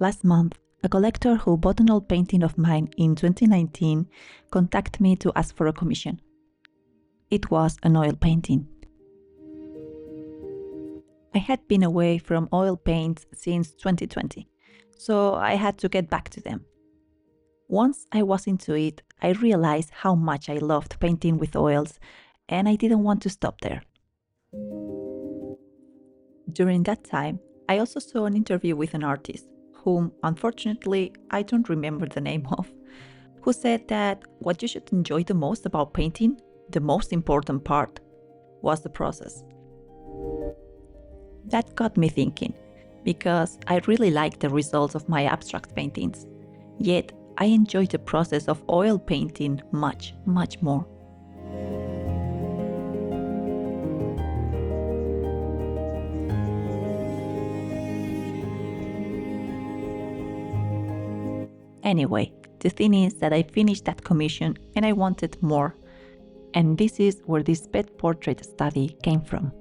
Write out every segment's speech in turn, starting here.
Last month, a collector who bought an old painting of mine in 2019 contacted me to ask for a commission. It was an oil painting. I had been away from oil paints since 2020, so I had to get back to them. Once I was into it, I realized how much I loved painting with oils, and I didn't want to stop there. During that time, I also saw an interview with an artist, whom unfortunately I don't remember the name of, who said that what you should enjoy the most about painting, the most important part, was the process. That got me thinking, because I really like the results of my abstract paintings, yet I enjoy the process of oil painting much, much more. Anyway, the thing is that I finished that commission and I wanted more, and this is where this pet portrait study came from.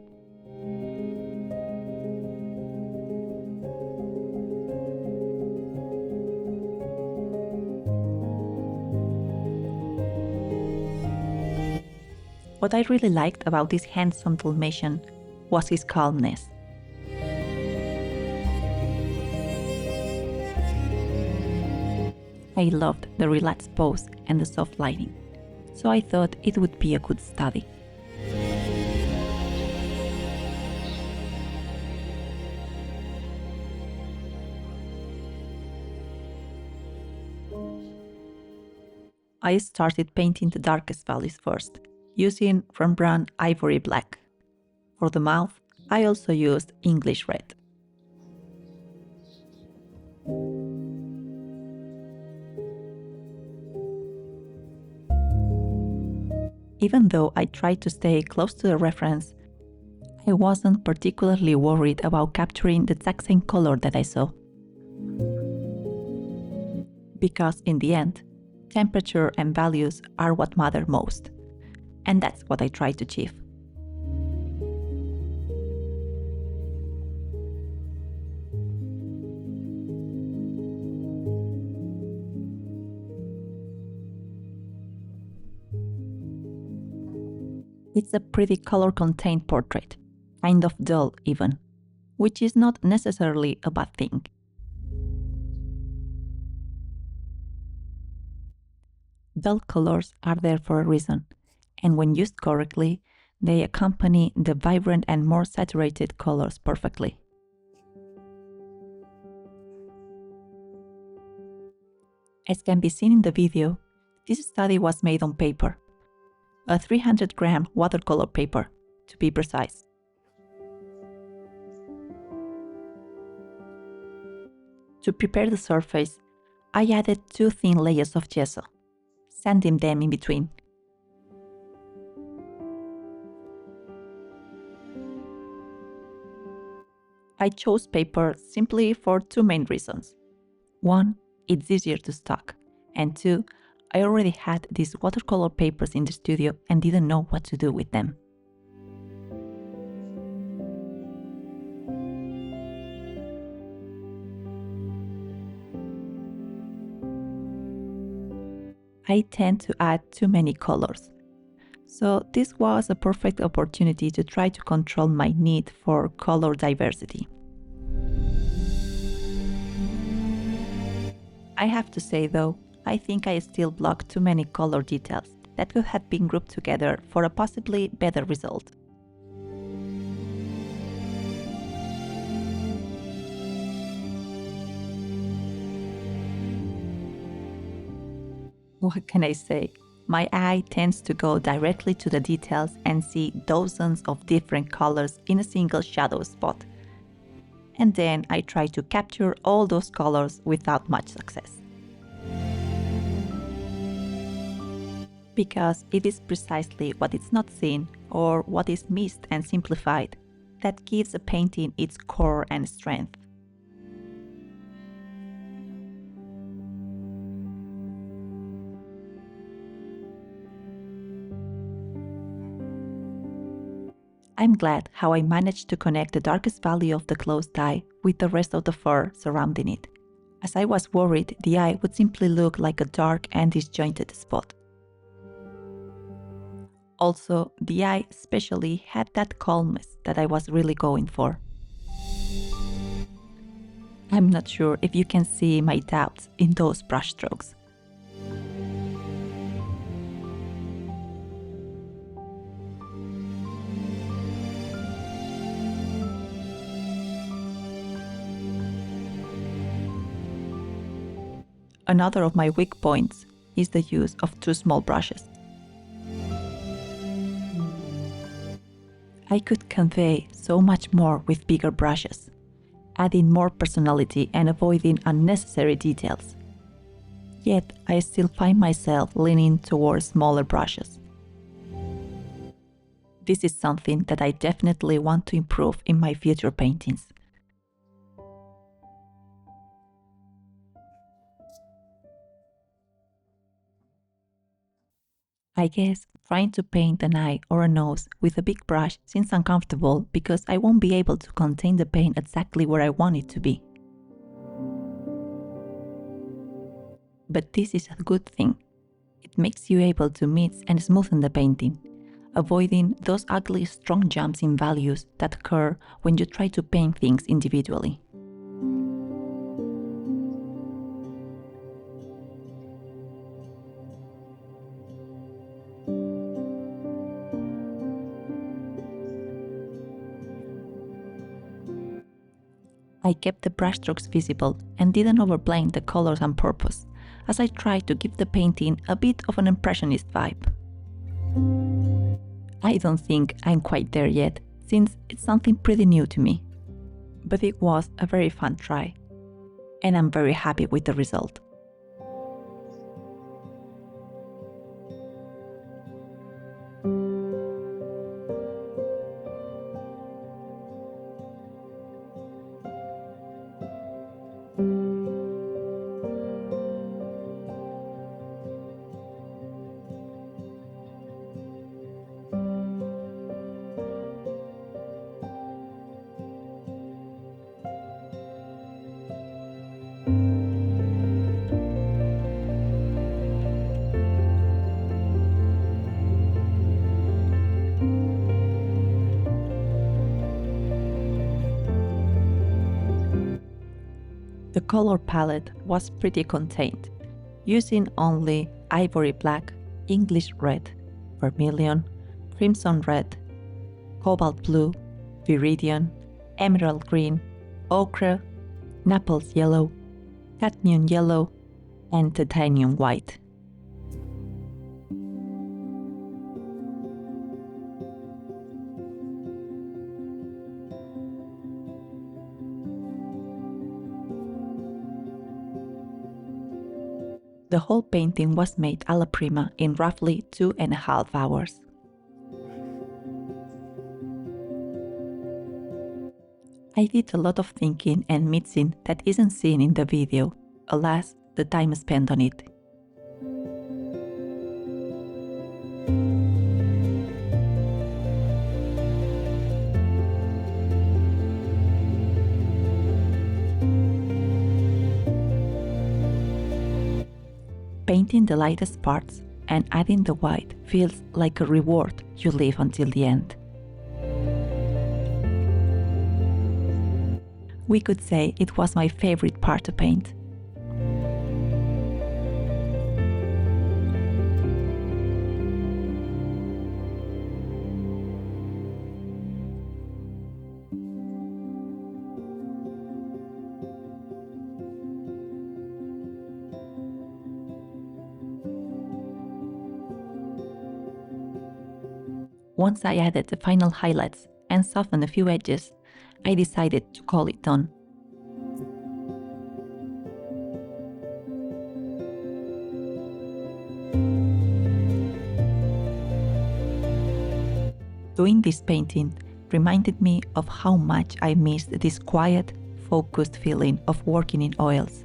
What I really liked about this handsome Dalmatian was his calmness. I loved the relaxed pose and the soft lighting, so I thought it would be a good study. I started painting the darkest values first, using Rembrandt Ivory Black. For the mouth, I also used English red. Even though I tried to stay close to the reference, I wasn't particularly worried about capturing the exact same color that I saw. Because in the end, temperature and values are what matter most, and that's what I tried to achieve. It's a pretty color-contained portrait, kind of dull even, which is not necessarily a bad thing. Dull colors are there for a reason, and when used correctly, they accompany the vibrant and more saturated colors perfectly. As can be seen in the video, this study was made on paper, a 300-gram watercolor paper, to be precise. To prepare the surface, I added 2 thin layers of gesso, sanding them in between. I chose paper simply for 2 main reasons. 1, it's easier to stock, and 2, I already had these watercolor papers in the studio and didn't know what to do with them. I tend to add too many colors, so this was a perfect opportunity to try to control my need for color diversity. I have to say though, I think I still blocked too many color details that could have been grouped together for a possibly better result. What can I say? My eye tends to go directly to the details and see dozens of different colors in a single shadow spot. And then I try to capture all those colors without much success. Because it is precisely what is not seen or what is missed and simplified that gives a painting its core and strength. I'm glad how I managed to connect the darkest valley of the closed eye with the rest of the fur surrounding it, as I was worried the eye would simply look like a dark and disjointed spot. Also, the eye especially had that calmness that I was really going for. I'm not sure if you can see my doubts in those brushstrokes. Another of my weak points is the use of too small brushes. I could convey so much more with bigger brushes, adding more personality and avoiding unnecessary details. Yet I still find myself leaning towards smaller brushes. This is something that I definitely want to improve in my future paintings. I guess trying to paint an eye or a nose with a big brush seems uncomfortable because I won't be able to contain the paint exactly where I want it to be. But this is a good thing. It makes you able to mix and smoothen the painting, avoiding those ugly strong jumps in values that occur when you try to paint things individually. I kept the brushstrokes visible and didn't overblend the colors on purpose, as I tried to give the painting a bit of an impressionist vibe. I don't think I'm quite there yet, since it's something pretty new to me. But it was a very fun try, and I'm very happy with the result. The color palette was pretty contained, using only Ivory Black, English Red, Vermillion, Crimson Red, Cobalt Blue, Viridian, Emerald Green, Ochre, Naples Yellow, Cadmium Yellow, and Titanium White. The whole painting was made alla prima in roughly 2.5 hours. I did a lot of thinking and mixing that isn't seen in the video, alas, the time spent on it. Painting the lightest parts and adding the white feels like a reward you leave until the end. We could say it was my favorite part to paint. Once I added the final highlights and softened a few edges, I decided to call it done. Doing this painting reminded me of how much I missed this quiet, focused feeling of working in oils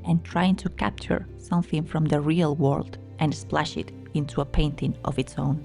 and trying to capture something from the real world and splash it into a painting of its own.